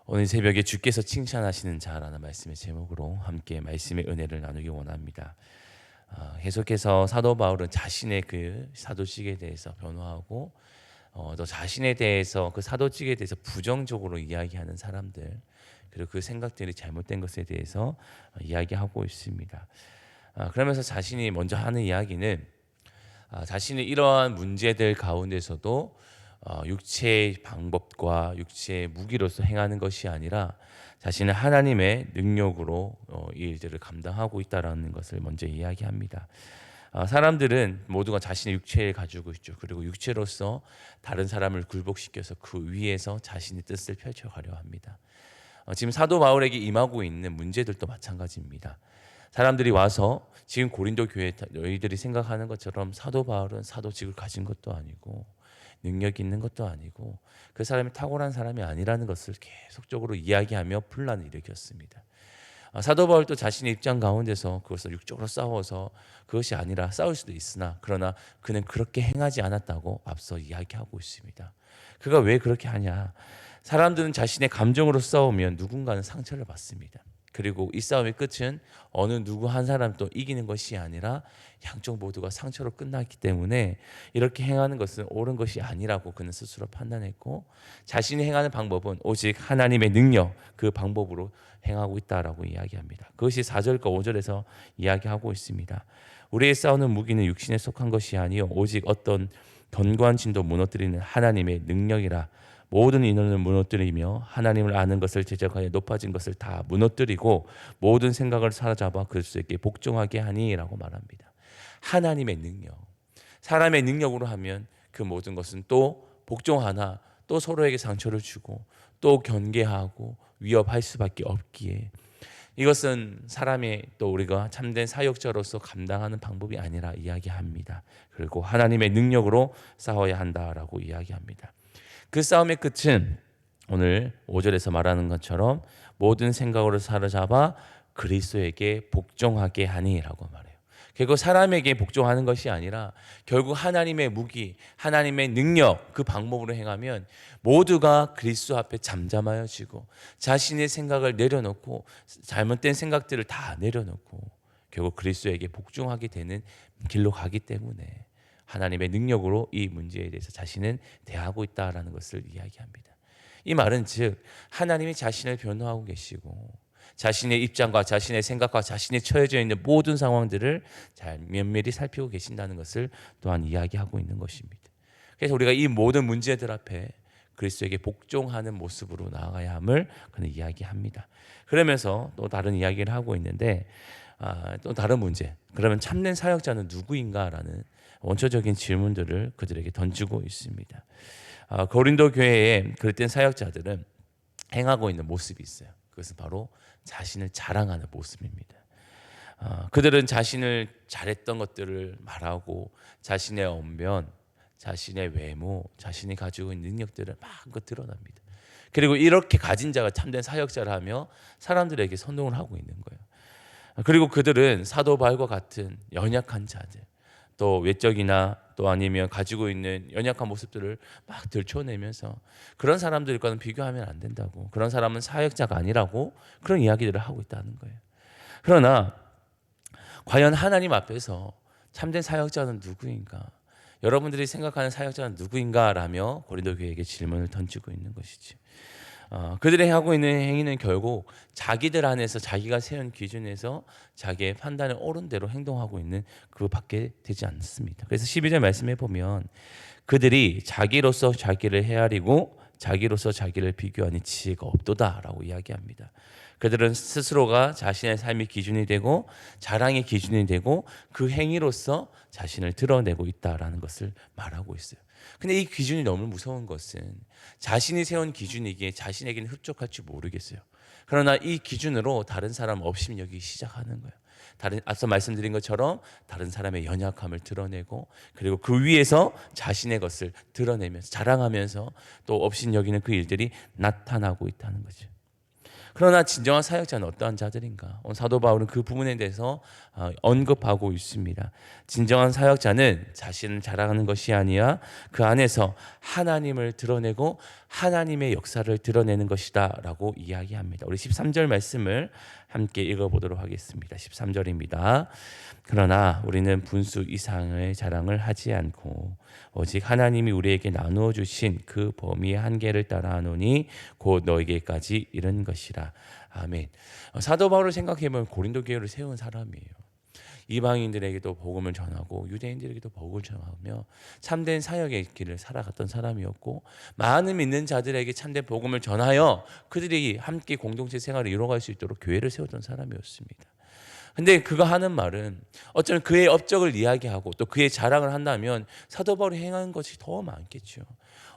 오늘 새벽에 주께서 칭찬하시는 자라는 말씀의 제목으로 함께 말씀의 은혜를 나누기 원합니다. 계속해서 사도 바울은 자신의 그 사도직에 대해서 변호하고 또 자신에 대해서 그 사도직에 대해서 부정적으로 이야기하는 사람들 그리고 그 생각들이 잘못된 것에 대해서 이야기하고 있습니다. 그러면서 자신이 먼저 하는 이야기는 자신의 이러한 문제들 가운데서도 육체의 방법과 육체의 무기로서 행하는 것이 아니라 자신은 하나님의 능력으로 이 일들을 감당하고 있다라는 것을 먼저 이야기합니다. 사람들은 모두가 자신의 육체를 가지고 있죠. 그리고 육체로서 다른 사람을 굴복시켜서 그 위에서 자신의 뜻을 펼쳐가려 합니다. 지금 사도 바울에게 임하고 있는 문제들도 마찬가지입니다. 사람들이 와서 지금 고린도 교회 너희들이 생각하는 것처럼 사도 바울은 사도직을 가진 것도 아니고 능력이 있는 것도 아니고 그 사람이 탁월한 사람이 아니라는 것을 계속적으로 이야기하며 분란을 일으켰습니다. 사도 바울도 자신의 입장 가운데서 그것을 육적으로 싸워서 그것이 아니라 싸울 수도 있으나 그러나 그는 그렇게 행하지 않았다고 앞서 이야기하고 있습니다. 그가 왜 그렇게 하냐? 사람들은 자신의 감정으로 싸우면 누군가는 상처를 받습니다. 그리고 이 싸움의 끝은 어느 누구 한 사람도 이기는 것이 아니라 양쪽 모두가 상처로 끝났기 때문에 이렇게 행하는 것은 옳은 것이 아니라고 그는 스스로 판단했고 자신이 행하는 방법은 오직 하나님의 능력 그 방법으로 행하고 있다라고 이야기합니다. 그것이 4절과 5절에서 이야기하고 있습니다. 우리의 싸우는 무기는 육신에 속한 것이 아니요 오직 어떤 견고한 진도 무너뜨리는 하나님의 능력이라. 모든 인원을 무너뜨리며 하나님을 아는 것을 제적하여 높아진 것을 다 무너뜨리고 모든 생각을 사로잡아 그리스도께 복종하게 하니라고 말합니다. 하나님의 능력, 사람의 능력으로 하면 그 모든 것은 또 복종하나 또 서로에게 상처를 주고 또 경계하고 위협할 수밖에 없기에 이것은 사람의 또 우리가 참된 사역자로서 감당하는 방법이 아니라 이야기합니다. 그리고 하나님의 능력으로 싸워야 한다라고 이야기합니다. 그 싸움의 끝은 오늘 5절에서 말하는 것처럼 모든 생각으로 사로잡아 그리스도에게 복종하게 하니라고 말해요. 결국 사람에게 복종하는 것이 아니라 결국 하나님의 무기, 하나님의 능력 그 방법으로 행하면 모두가 그리스도 앞에 잠잠하여지고 자신의 생각을 내려놓고 잘못된 생각들을 다 내려놓고 결국 그리스도에게 복종하게 되는 길로 가기 때문에 하나님의 능력으로 이 문제에 대해서 자신은 대하고 있다라는 것을 이야기합니다. 이 말은 즉 하나님이 자신을 변호하고 계시고 자신의 입장과 자신의 생각과 자신이 처해져 있는 모든 상황들을 잘 면밀히 살피고 계신다는 것을 또한 이야기하고 있는 것입니다. 그래서 우리가 이 모든 문제들 앞에 그리스도에게 복종하는 모습으로 나아가야 함을 그는 이야기합니다. 그러면서 또 다른 이야기를 하고 있는데 또 다른 문제. 그러면 참된 사역자는 누구인가라는 원초적인 질문들을 그들에게 던지고 있습니다. 고린도 교회에 그릇된 사역자들은 행하고 있는 모습이 있어요. 그것은 바로 자신을 자랑하는 모습입니다. 그들은 자신을 잘했던 것들을 말하고 자신의 언변, 자신의 외모, 자신이 가지고 있는 능력들을 마음껏 드러납니다. 그리고 이렇게 가진 자가 참된 사역자라며 사람들에게 선동을 하고 있는 거예요. 그리고 그들은 사도 바울과 같은 연약한 자들, 또 외적이나 또 아니면 가지고 있는 연약한 모습들을 막 들춰내면서 그런 사람들과는 비교하면 안 된다고, 그런 사람은 사역자가 아니라고 그런 이야기들을 하고 있다는 거예요. 그러나 과연 하나님 앞에서 참된 사역자는 누구인가? 여러분들이 생각하는 사역자는 누구인가라며 고린도 교회에게 질문을 던지고 있는 것이지. 그들이 하고 있는 행위는 결국 자기들 안에서 자기가 세운 기준에서 자기의 판단에 옳은 대로 행동하고 있는 그밖에 되지 않습니다. 그래서 12절 말씀해 보면 그들이 자기로서 자기를 헤아리고 자기로서 자기를 비교하니 지혜가 없도다라고 이야기합니다. 그들은 스스로가 자신의 삶의 기준이 되고 자랑의 기준이 되고 그 행위로서 자신을 드러내고 있다라는 것을 말하고 있어요. 근데 이 기준이 너무 무서운 것은 자신이 세운 기준이기에 자신에게는 흡족할지 모르겠어요. 그러나 이 기준으로 다른 사람 업신여기기 시작하는 거예요. 앞서 말씀드린 것처럼 다른 사람의 연약함을 드러내고 그리고 그 위에서 자신의 것을 드러내면서 자랑하면서 또 업신여기는 그 일들이 나타나고 있다는 거죠. 그러나 진정한 사역자는 어떠한 자들인가? 오늘 사도 바울은 그 부분에 대해서 언급하고 있습니다. 진정한 사역자는 자신을 자랑하는 것이 아니라 그 안에서 하나님을 드러내고 하나님의 역사를 드러내는 것이다 라고 이야기합니다. 우리 13절 말씀을 함께 읽어보도록 하겠습니다. 13절입니다. 그러나 우리는 분수 이상의 자랑을 하지 않고 오직 하나님이 우리에게 나누어 주신 그 범위의 한계를 따라 하노니 곧 너에게까지 이른 것이라. 아멘. 사도 바울을 생각해보면 고린도 교회를 세운 사람이에요. 이방인들에게도 복음을 전하고 유대인들에게도 복음을 전하며 참된 사역의 길을 살아갔던 사람이었고, 많은 믿는 자들에게 참된 복음을 전하여 그들이 함께 공동체 생활을 이루어갈 수 있도록 교회를 세웠던 사람이었습니다. 근데 그가 하는 말은 어쩌면 그의 업적을 이야기하고 또 그의 자랑을 한다면 사도 바울이 행한 것이 더 많겠죠.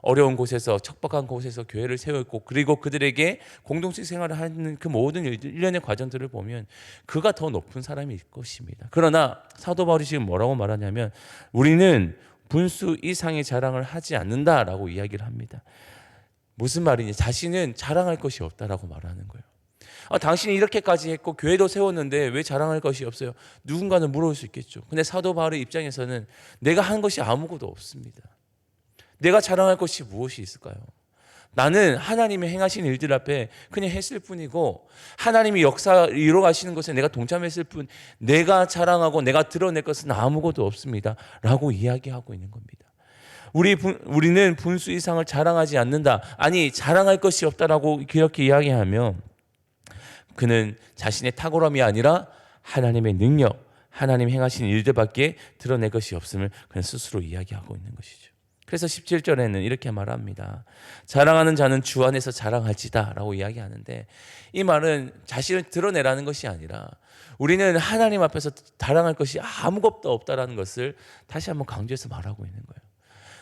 어려운 곳에서, 척박한 곳에서 교회를 세웠고, 그리고 그들에게 공동체 생활을 하는 그 모든 일련의 과정들을 보면 그가 더 높은 사람일 것입니다. 그러나 사도 바울이 지금 뭐라고 말하냐면 우리는 분수 이상의 자랑을 하지 않는다라고 이야기를 합니다. 무슨 말이냐? 자신은 자랑할 것이 없다라고 말하는 거예요. 당신이 이렇게까지 했고 교회도 세웠는데 왜 자랑할 것이 없어요? 누군가는 물어볼 수 있겠죠. 근데 사도 바울의 입장에서는 내가 한 것이 아무것도 없습니다. 내가 자랑할 것이 무엇이 있을까요? 나는 하나님의 행하신 일들 앞에 그냥 했을 뿐이고, 하나님이 역사 이루어가시는 것에 내가 동참했을 뿐, 내가 자랑하고 내가 드러낼 것은 아무것도 없습니다 라고 이야기하고 있는 겁니다. 우리는 분수 이상을 자랑하지 않는다, 아니 자랑할 것이 없다라고 그렇게 이야기하며 그는 자신의 탁월함이 아니라 하나님의 능력, 하나님 행하신 일들밖에 드러낼 것이 없음을 그는 스스로 이야기하고 있는 것이죠. 그래서 17절에는 이렇게 말합니다. 자랑하는 자는 주 안에서 자랑할지다 라고 이야기하는데, 이 말은 자신을 드러내라는 것이 아니라 우리는 하나님 앞에서 자랑할 것이 아무것도 없다라는 것을 다시 한번 강조해서 말하고 있는 거예요.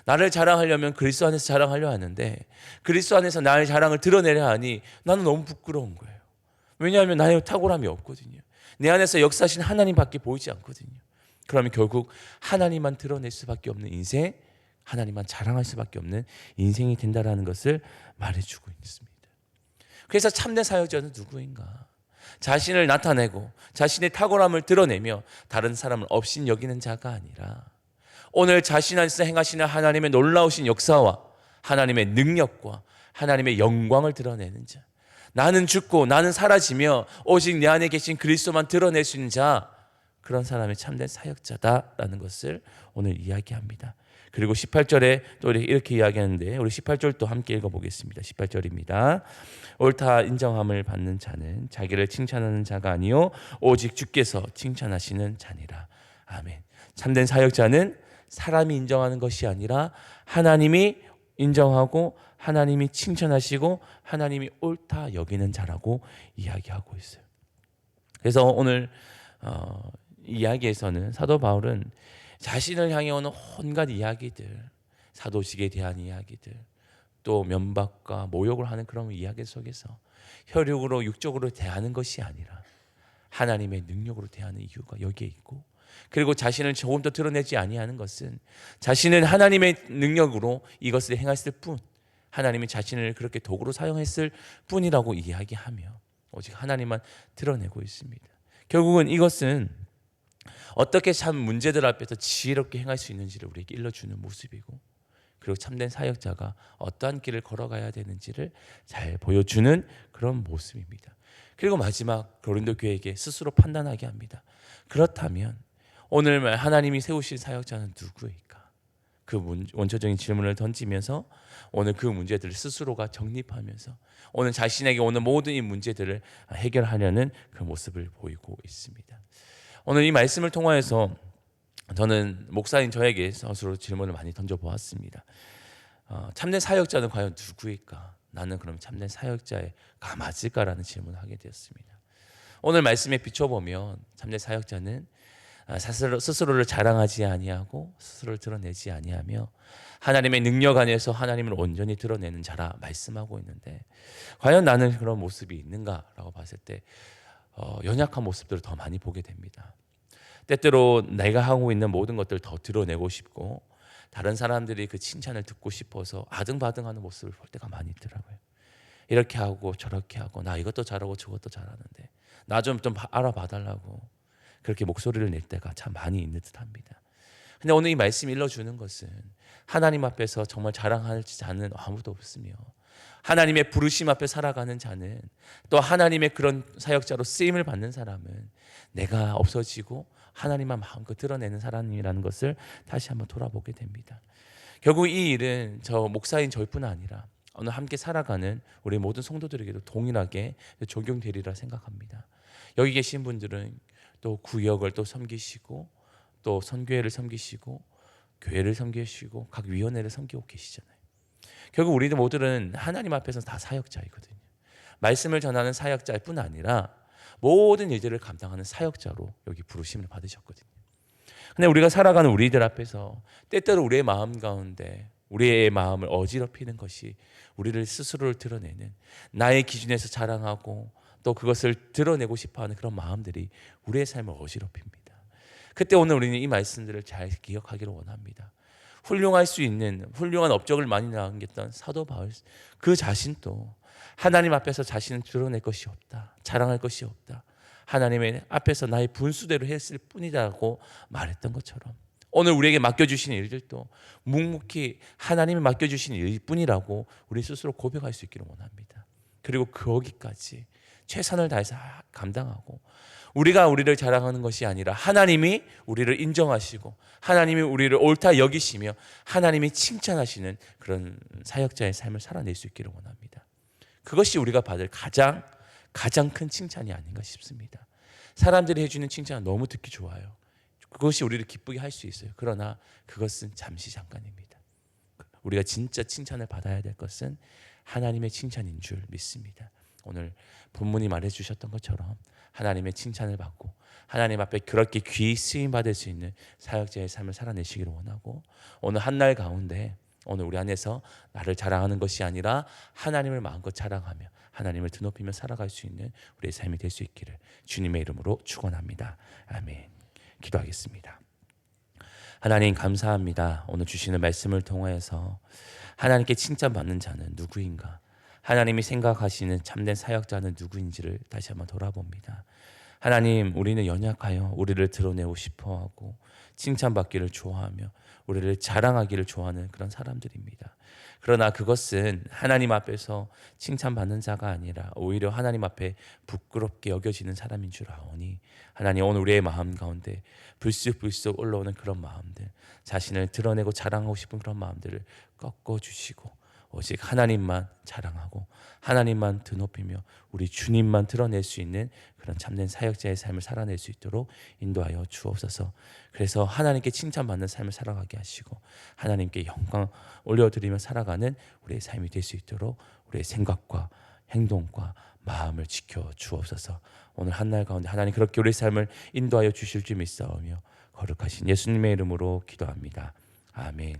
나를 자랑하려면 그리스도 안에서 자랑하려 하는데, 그리스도 안에서 나의 자랑을 드러내려 하니 나는 너무 부끄러운 거예요. 왜냐하면 나의 탁월함이 없거든요. 내 안에서 역사하신 하나님밖에 보이지 않거든요. 그러면 결국 하나님만 드러낼 수밖에 없는 인생, 하나님만 자랑할 수밖에 없는 인생이 된다라는 것을 말해주고 있습니다. 그래서 참된 사역자는 누구인가? 자신을 나타내고 자신의 탁월함을 드러내며 다른 사람을 업신 여기는 자가 아니라 오늘 자신 안에서 행하시는 하나님의 놀라우신 역사와 하나님의 능력과 하나님의 영광을 드러내는 자, 나는 죽고 나는 사라지며 오직 내 안에 계신 그리스도만 드러낼 수 있는 자, 그런 사람이 참된 사역자다라는 것을 오늘 이야기합니다. 그리고 18절에 또 이렇게 이야기하는데, 우리 18절 또 함께 읽어보겠습니다. 18절입니다. 옳다 인정함을 받는 자는 자기를 칭찬하는 자가 아니요 오직 주께서 칭찬하시는 자니라. 아멘. 참된 사역자는 사람이 인정하는 것이 아니라 하나님이 인정하고 하나님이 칭찬하시고 하나님이 옳다 여기는 자라고 이야기하고 있어요. 그래서 오늘 이야기에서는 사도 바울은 자신을 향해 오는 온갖 이야기들, 사도직에 대한 이야기들, 또 면박과 모욕을 하는 그런 이야기 속에서 혈육으로 육적으로 대하는 것이 아니라 하나님의 능력으로 대하는 이유가 여기에 있고, 그리고 자신을 조금 더 드러내지 아니하는 것은 자신은 하나님의 능력으로 이것을 행했을 뿐, 하나님이 자신을 그렇게 도구로 사용했을 뿐이라고 이야기하며 오직 하나님만 드러내고 있습니다. 결국은 이것은 어떻게 참 문제들 앞에서 지혜롭게 행할 수 있는지를 우리에게 일러주는 모습이고, 그리고 참된 사역자가 어떠한 길을 걸어가야 되는지를 잘 보여주는 그런 모습입니다. 그리고 마지막 고린도 교회에게 스스로 판단하게 합니다. 그렇다면 오늘 하나님이 세우신 사역자는 누구일까? 그 원초적인 질문을 던지면서 오늘 그 문제들을 스스로가 정립하면서 오늘 자신에게 오는 모든 이 문제들을 해결하려는 그 모습을 보이고 있습니다. 오늘 이 말씀을 통하여서 저는 목사인 저에게 스스로 질문을 많이 던져보았습니다. 참된 사역자는 과연 누구일까? 나는 그럼 참된 사역자가 맞을까라는 질문을 하게 되었습니다. 오늘 말씀에 비춰보면 참된 사역자는 스스로를 자랑하지 아니하고 스스로를 드러내지 아니하며 하나님의 능력 안에서 하나님을 온전히 드러내는 자라 말씀하고 있는데, 과연 나는 그런 모습이 있는가라고 봤을 때 연약한 모습들을 더 많이 보게 됩니다. 때때로 내가 하고 있는 모든 것들을 더 드러내고 싶고 다른 사람들이 그 칭찬을 듣고 싶어서 아등바등하는 모습을 볼 때가 많이 있더라고요. 이렇게 하고 저렇게 하고 나 이것도 잘하고 저것도 잘하는데 나 좀 알아봐 달라고 그렇게 목소리를 낼 때가 참 많이 있는 듯합니다. 근데 오늘 이 말씀이 일러주는 것은 하나님 앞에서 정말 자랑할 자는 아무도 없으며 하나님의 부르심 앞에 살아가는 자는 또 하나님의 그런 사역자로 쓰임을 받는 사람은 내가 없어지고 하나님만 마음껏 드러내는 사람이라는 것을 다시 한번 돌아보게 됩니다. 결국 이 일은 저 목사인 저뿐 아니라 오늘 함께 살아가는 우리 모든 성도들에게도 동일하게 적용되리라 생각합니다. 여기 계신 분들은 또 구역을 또 섬기시고 또 선교회를 섬기시고 교회를 섬기시고 각 위원회를 섬기고 계시잖아요. 결국 우리들 모두는 하나님 앞에서 다 사역자이거든요. 말씀을 전하는 사역자일 뿐 아니라 모든 일들을 감당하는 사역자로 여기 부르심을 받으셨거든요. 근데 우리가 살아가는 우리들 앞에서 때때로 우리의 마음 가운데 우리의 마음을 어지럽히는 것이 우리를 스스로를 드러내는 나의 기준에서 자랑하고 또 그것을 드러내고 싶어하는 그런 마음들이 우리의 삶을 어지럽힙니다. 그때 오늘 우리는 이 말씀들을 잘 기억하기를 원합니다. 훌륭할 수 있는 훌륭한 업적을 많이 남겼던 사도 바울 그 자신도 하나님 앞에서 자신을 드러낼 것이 없다. 자랑할 것이 없다. 하나님의 앞에서 나의 분수대로 했을 뿐이라고 말했던 것처럼 오늘 우리에게 맡겨주신 일들도 묵묵히 하나님이 맡겨주신 일뿐이라고 우리 스스로 고백할 수 있기를 원합니다. 그리고 거기까지 최선을 다해서 감당하고 우리가 우리를 자랑하는 것이 아니라 하나님이 우리를 인정하시고 하나님이 우리를 옳다 여기시며 하나님이 칭찬하시는 그런 사역자의 삶을 살아낼 수 있기를 원합니다. 그것이 우리가 받을 가장 큰 칭찬이 아닌가 싶습니다. 사람들이 해주는 칭찬은 너무 듣기 좋아요. 그것이 우리를 기쁘게 할 수 있어요. 그러나 그것은 잠시 잠깐입니다. 우리가 진짜 칭찬을 받아야 될 것은 하나님의 칭찬인 줄 믿습니다. 오늘 본문이 말해주셨던 것처럼 하나님의 칭찬을 받고 하나님 앞에 그렇게 귀히 쓰임 받을 수 있는 사역자의 삶을 살아내시기를 원하고 오늘 한날 가운데 오늘 우리 안에서 나를 자랑하는 것이 아니라 하나님을 마음껏 자랑하며 하나님을 드높이며 살아갈 수 있는 우리의 삶이 될 수 있기를 주님의 이름으로 축원합니다. 아멘. 기도하겠습니다. 하나님 감사합니다. 오늘 주시는 말씀을 통해서 하나님께 칭찬받는 자는 누구인가? 하나님이 생각하시는 참된 사역자는 누구인지를 다시 한번 돌아봅니다. 하나님, 우리는 연약하여 우리를 드러내고 싶어하고 칭찬받기를 좋아하며 우리를 자랑하기를 좋아하는 그런 사람들입니다. 그러나 그것은 하나님 앞에서 칭찬받는 자가 아니라 오히려 하나님 앞에 부끄럽게 여겨지는 사람인 줄 아오니 하나님 오늘 우리의 마음 가운데 불쑥불쑥 올라오는 그런 마음들, 자신을 드러내고 자랑하고 싶은 그런 마음들을 꺾어주시고 오직 하나님만 자랑하고 하나님만 드높이며 우리 주님만 드러낼 수 있는 그런 참된 사역자의 삶을 살아낼 수 있도록 인도하여 주옵소서. 그래서 하나님께 칭찬받는 삶을 살아가게 하시고 하나님께 영광 올려드리며 살아가는 우리의 삶이 될 수 있도록 우리의 생각과 행동과 마음을 지켜 주옵소서. 오늘 한날 가운데 하나님 그렇게 우리의 삶을 인도하여 주실 줄 믿사오며 거룩하신 예수님의 이름으로 기도합니다. 아멘.